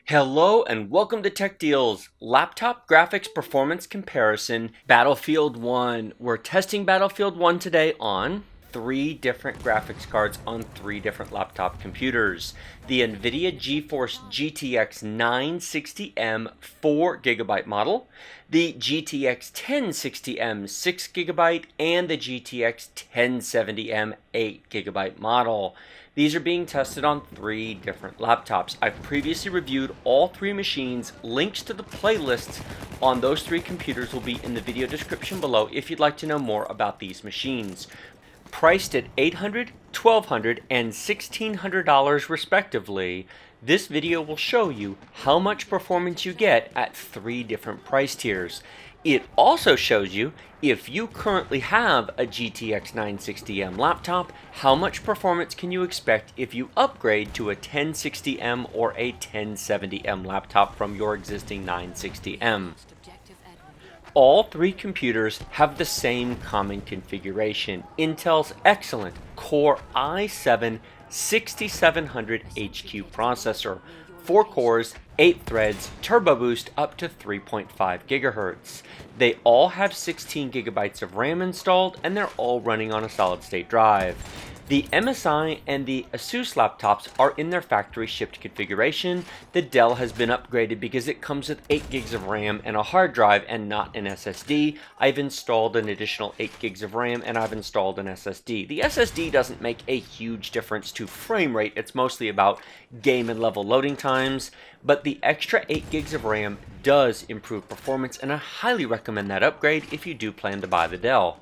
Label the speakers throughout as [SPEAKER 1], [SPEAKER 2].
[SPEAKER 1] Hello and welcome to Tech Deals Laptop Graphics Performance Comparison Battlefield 1. We're testing Battlefield 1 today on three different graphics cards on three different laptop computers. The NVIDIA GeForce GTX 960m 4GB model, the GTX 1060m 6GB, and the GTX 1070m 8GB model. These are being tested on three different laptops. I've previously reviewed all three machines. Links to the playlists on those three computers will be in the video description below if you'd like to know more about these machines. Priced at $800, $1,200, and $1,600 respectively, this video will show you how much performance you get at three different price tiers. It also shows you, if you currently have a GTX 960M laptop, how much performance can you expect if you upgrade to a 1060M or a 1070M laptop from your existing 960M. All three computers have the same common configuration: Intel's excellent Core i7 6700 HQ processor, 4 cores, 8 threads, turbo boost up to 3.5 GHz. They all have 16 GB of RAM installed, and they're all running on a solid-state drive. The MSI and the Asus laptops are in their factory shipped configuration. The Dell has been upgraded because it comes with 8 gigs of RAM and a hard drive and not an SSD. I've installed an additional 8 gigs of RAM and I've installed an SSD. The SSD doesn't make a huge difference to frame rate. It's mostly about game and level loading times, but the extra 8 gigs of RAM does improve performance, and I highly recommend that upgrade if you do plan to buy the Dell.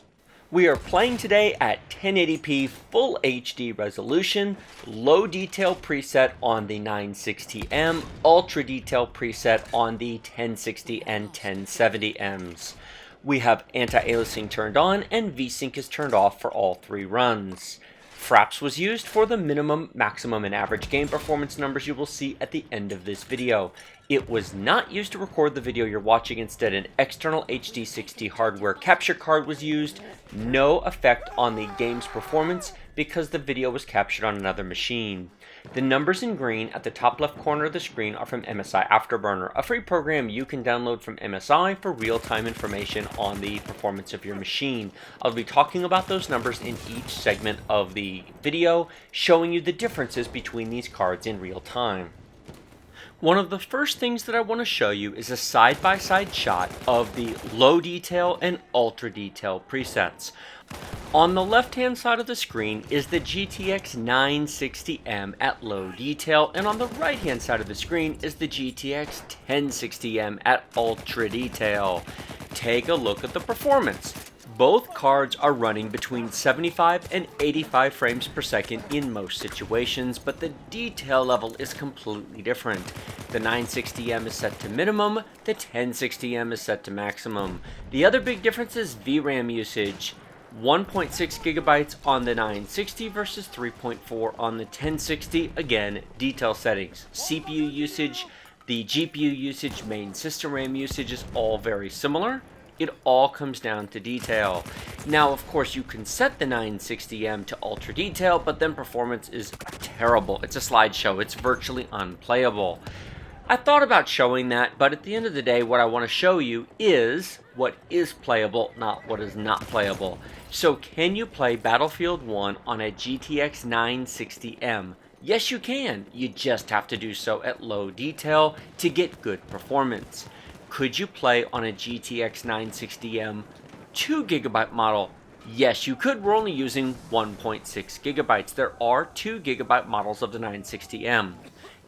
[SPEAKER 1] We are playing today at 1080p Full HD resolution, low detail preset on the 960M, ultra detail preset on the 1060 and 1070Ms. We have anti-aliasing turned on and VSync is turned off for all three runs. Fraps was used for the minimum, maximum, and average game performance numbers you will see at the end of this video. It was not used to record the video you're watching. Instead, an external HD60 hardware capture card was used. No effect on the game's performance because the video was captured on another machine. The numbers in green at the top left corner of the screen are from MSI Afterburner, a free program you can download from MSI for real-time information on the performance of your machine. I'll be talking about those numbers in each segment of the video, showing you the differences between these cards in real time. One of the first things that I want to show you is a side-by-side shot of the low detail and ultra detail presets. On the left-hand side of the screen is the GTX 960M at low detail, and on the right-hand side of the screen is the GTX 1060M at ultra detail. Take a look at the performance. Both cards are running between 75 and 85 frames per second in most situations, but the detail level is completely different. The 960M is set to minimum, the 1060M is set to maximum. The other big difference is VRAM usage. 1.6 gigabytes on the 960 versus 3.4 on the 1060. Again, detail settings. CPU usage, the GPU usage, main system RAM usage is all very similar. It all comes down to detail. Now, of course, you can set the 960M to ultra detail, but then performance is terrible. It's a slideshow. It's virtually unplayable. I thought about showing that, but at the end of the day, what I want to show you is what is playable, not what is not playable. So can you play Battlefield 1 on a GTX 960M? Yes, you can. You just have to do so at low detail to get good performance. Could you play on a GTX 960M 2GB model? Yes, you could. We're only using 1.6 gigabytes. There are 2GB models of the 960M.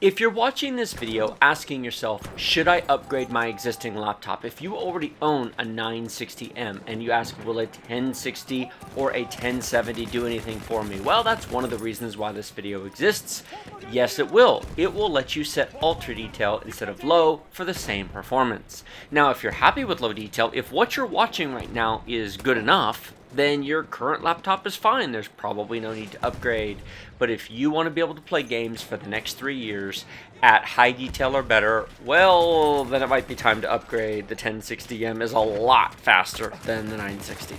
[SPEAKER 1] If you're watching this video asking yourself, should I upgrade my existing laptop? If you already own a 960M and you ask, will a 1060 or a 1070 do anything for me? Well, that's one of the reasons why this video exists. Yes, it will. It will let you set ultra detail instead of low for the same performance. Now, if you're happy with low detail, if what you're watching right now is good enough, then your current laptop is fine. There's probably no need to upgrade. But if you want to be able to play games for the next 3 years at high detail or better, well, then it might be time to upgrade. The 1060M is a lot faster than the 960.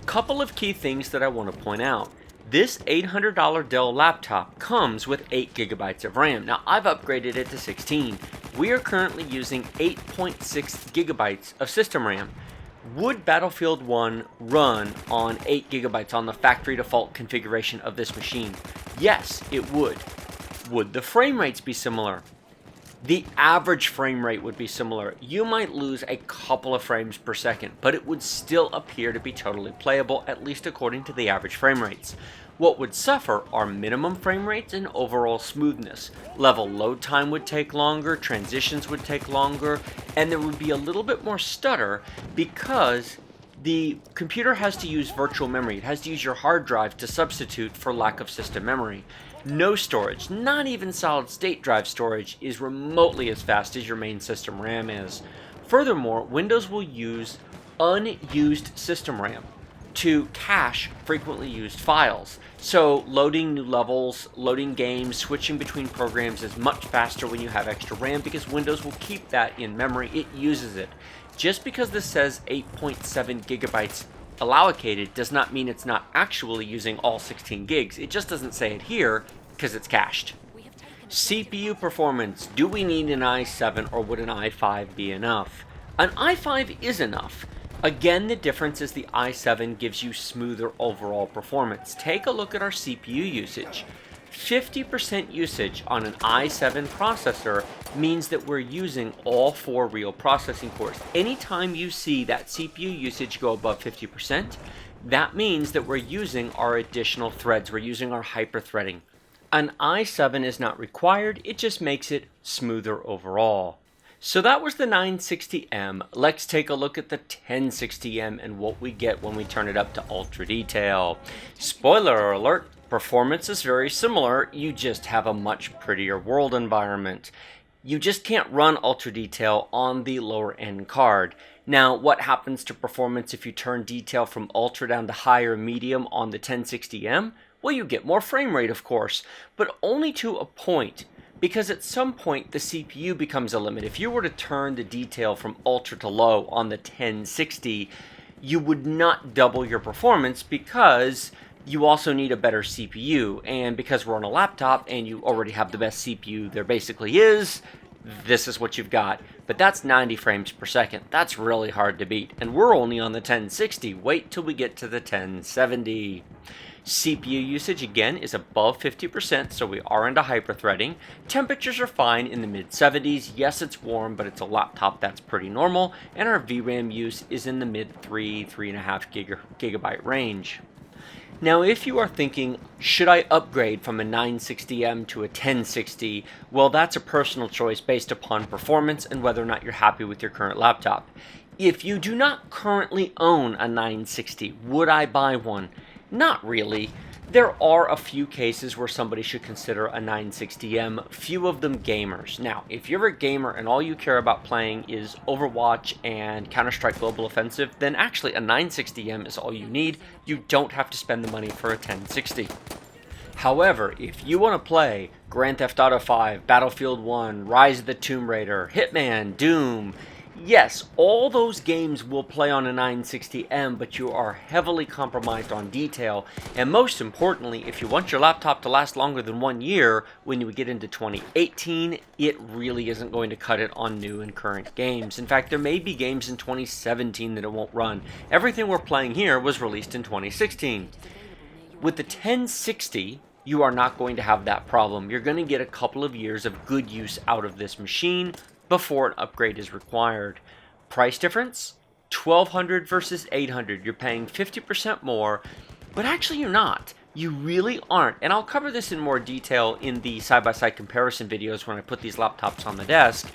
[SPEAKER 1] Couple of key things that I want to point out. This $800 Dell laptop comes with 8 gigabytes of RAM. Now I've upgraded it to 16. We are currently using 8.6 gigabytes of system RAM. Would Battlefield 1 run on 8 gigabytes on the factory default configuration of this machine? Yes, it would. Would the frame rates be similar? The average frame rate would be similar. You might lose a couple of frames per second, but it would still appear to be totally playable, at least according to the average frame rates. What would suffer are minimum frame rates and overall smoothness. Level load time would take longer, transitions would take longer, and there would be a little bit more stutter because the computer has to use virtual memory. It has to use your hard drive to substitute for lack of system memory. No storage, not even solid state drive storage, is remotely as fast as your main system RAM is. Furthermore, Windows will use unused system RAM to cache frequently used files. So loading new levels, loading games, switching between programs is much faster when you have extra RAM because Windows will keep that in memory. It uses it. Just because this says 8.7 gigabytes allocated does not mean it's not actually using all 16 gigs. It just doesn't say it here because it's cached. CPU performance. Do we need an i7 or would an i5 be enough? An i5 is enough. Again, the difference is the i7 gives you smoother overall performance. Take a look at our CPU usage. 50% usage on an i7 processor means that we're using all 4 real processing cores. Anytime you see that CPU usage go above 50%, that means that we're using our additional threads. We're using our hyper-threading. An i7 is not required, it just makes it smoother overall. So that was the 960M. Let's take a look at the 1060M and what we get when we turn it up to ultra detail. Spoiler alert, performance is very similar, you just have a much prettier world environment. You just can't run ultra detail on the lower end card. Now, what happens to performance if you turn detail from ultra down to high or medium on the 1060M? Well, you get more frame rate, of course, but only to a point. Because at some point, the CPU becomes a limit. If you were to turn the detail from ultra to low on the 1060, you would not double your performance because you also need a better CPU. And because we're on a laptop and you already have the best CPU there basically is, this is what you've got. But that's 90 frames per second. That's really hard to beat. And we're only on the 1060. Wait till we get to the 1070. CPU usage again is above 50%, so we are into hyper-threading. Temperatures are fine in the mid-70s. Yes, it's warm, but it's a laptop, that's pretty normal. And our VRAM use is in the mid-3.5 gigabyte range. Now, if you are thinking, should I upgrade from a 960M to a 1060? Well, that's a personal choice based upon performance and whether or not you're happy with your current laptop. If you do not currently own a 960, would I buy one? Not really. There are a few cases where somebody should consider a 960M, few of them gamers. Now, if you're a gamer and all you care about playing is Overwatch and Counter-Strike Global Offensive, then actually a 960M is all you need. You don't have to spend the money for a 1060. However, if you want to play Grand Theft Auto 5, Battlefield 1, Rise of the Tomb Raider, Hitman, Doom, yes, all those games will play on a 960M, but you are heavily compromised on detail. And most importantly, if you want your laptop to last longer than 1 year, when you get into 2018, it really isn't going to cut it on new and current games. In fact, there may be games in 2017 that it won't run. Everything we're playing here was released in 2016. With the 1060, you are not going to have that problem. You're going to get a couple of years of good use out of this machine before an upgrade is required. Price difference? $1,200 versus $800. You're paying 50% more, but actually you're not. You really aren't. And I'll cover this in more detail in the side-by-side comparison videos when I put these laptops on the desk.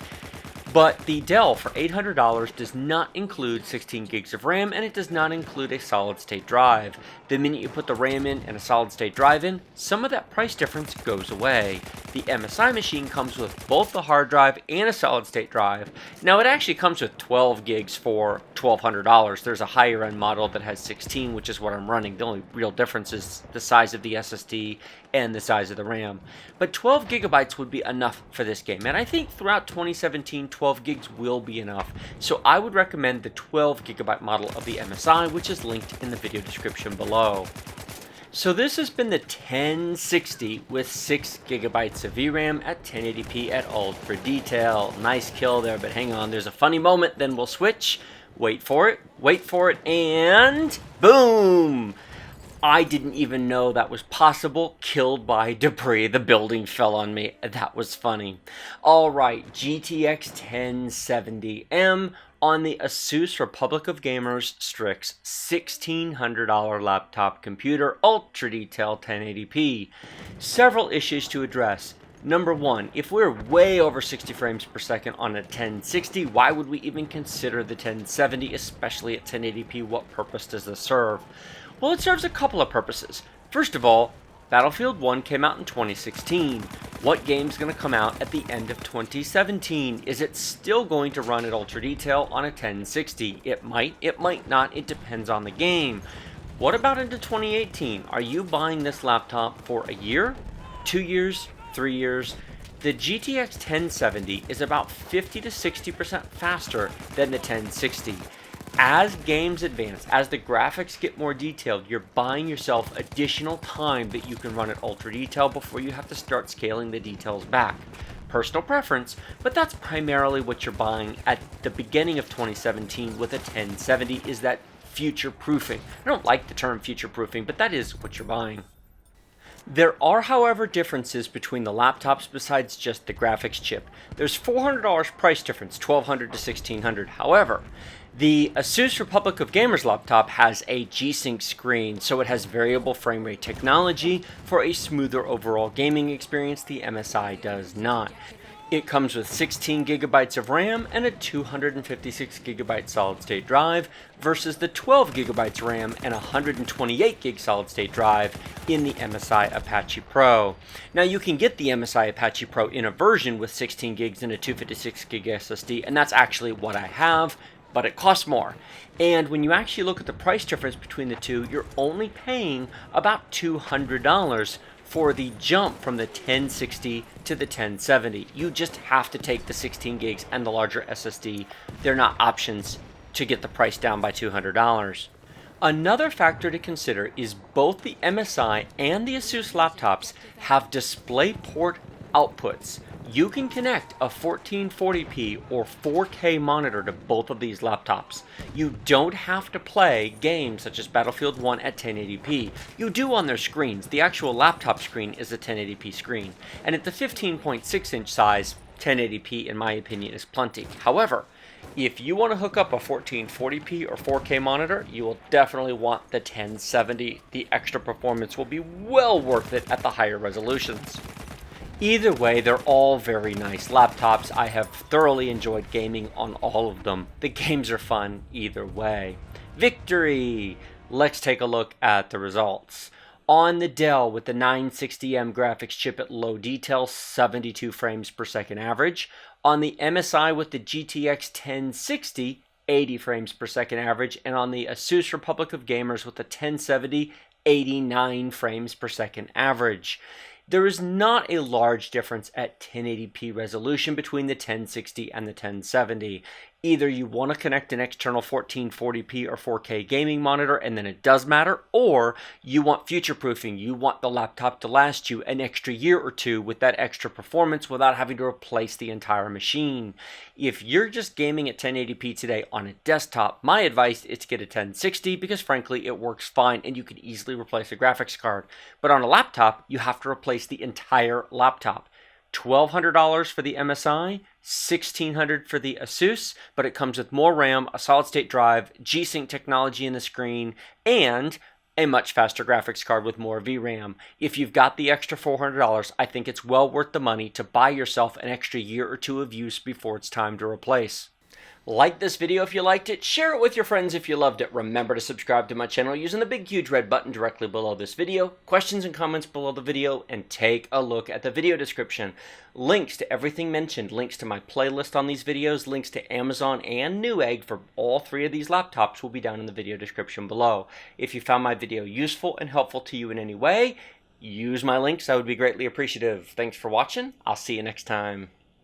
[SPEAKER 1] But the Dell for $800 does not include 16 gigs of RAM, and it does not include a solid-state drive. The minute you put the RAM in and a solid-state drive in, some of that price difference goes away. The MSI machine comes with both the hard drive and a solid-state drive. Now, it actually comes with 12 gigs for $1,200. There's a higher-end model that has 16, which is what I'm running. The only real difference is the size of the SSD and the size of the RAM. But 12 gigabytes would be enough for this game. And I think throughout 2017, 12 gigs will be enough. So I would recommend the 12 gigabyte model of the MSI, which is linked in the video description below. So this has been the 1060 with 6 gigabytes of VRAM at 1080p at ultra detail. Nice kill there, but hang on, there's a funny moment, then we'll switch. Wait for it, and boom! I didn't even know that was possible. Killed by debris. The building fell on me. That was funny. Alright, GTX 1070M on the Asus Republic of Gamers Strix $1,600 laptop computer, ultra detail 1080p. Several issues to address. Number one, if we're way over 60 frames per second on a 1060, why would we even consider the 1070, especially at 1080p? What purpose does this serve? Well, it serves a couple of purposes. First of all, Battlefield 1 came out in 2016. What game's going to come out at the end of 2017? Is it still going to run at ultra detail on a 1060? It might not, it depends on the game. What about into 2018? Are you buying this laptop for a year, 2 years, 3 years? The GTX 1070 is about 50 to 60% faster than the 1060. As games advance, as the graphics get more detailed, you're buying yourself additional time that you can run at ultra detail before you have to start scaling the details back. Personal preference, but that's primarily what you're buying at the beginning of 2017 with a 1070, is that future proofing. I don't like the term future proofing, but that is what you're buying. There are, however, differences between the laptops besides just the graphics chip. There's $400 price difference, $1,200 to $1,600. However, the Asus Republic of Gamers laptop has a G-Sync screen, so it has variable frame rate technology for a smoother overall gaming experience. The MSI does not. It comes with 16 gigabytes of RAM and a 256 gigabyte solid state drive versus the 12 gigabytes RAM and 128 gig solid state drive in the MSI Apache Pro. Now you can get the MSI Apache Pro in a version with 16 gigs and a 256 gig SSD, and that's actually what I have, but it costs more. And when you actually look at the price difference between the two, you're only paying about $200 for the jump from the 1060 to the 1070. You just have to take the 16 gigs and the larger SSD. They're not options to get the price down by $200. Another factor to consider is both the MSI and the Asus laptops have DisplayPort outputs. You can connect a 1440p or 4K monitor to both of these laptops. You don't have to play games such as Battlefield 1 at 1080p. You do on their screens. The actual laptop screen is a 1080p screen. And at the 15.6 inch size, 1080p in my opinion is plenty. However, if you want to hook up a 1440p or 4K monitor, you will definitely want the 1070. The extra performance will be well worth it at the higher resolutions. Either way, they're all very nice laptops. I have thoroughly enjoyed gaming on all of them. The games are fun either way. Victory! Let's take a look at the results. On the Dell with the 960M graphics chip at low detail, 72 frames per second average. On the MSI with the GTX 1060, 80 frames per second average. And on the Asus Republic of Gamers with the 1070, 89 frames per second average. There is not a large difference at 1080p resolution between the 1060 and the 1070. Either you want to connect an external 1440p or 4K gaming monitor and then it does matter, or you want future proofing. You want the laptop to last you an extra year or two with that extra performance without having to replace the entire machine. If you're just gaming at 1080p today on a desktop, my advice is to get a 1060 because frankly it works fine and you can easily replace a graphics card. But on a laptop, you have to replace the entire laptop. $1,200 for the MSI, $1,600 for the Asus, but it comes with more RAM, a solid-state drive, G-Sync technology in the screen, and a much faster graphics card with more VRAM. If you've got the extra $400, I think it's well worth the money to buy yourself an extra year or two of use before it's time to replace. Like this video if you liked it, share it with your friends if you loved it. Remember to subscribe to my channel using the big huge red button directly below this video, questions and comments below the video, and take a look at the video description. Links to everything mentioned, links to my playlist on these videos, links to Amazon and Newegg for all three of these laptops will be down in the video description below. If you found my video useful and helpful to you in any way, use my links. I would be greatly appreciative. Thanks for watching. I'll see you next time.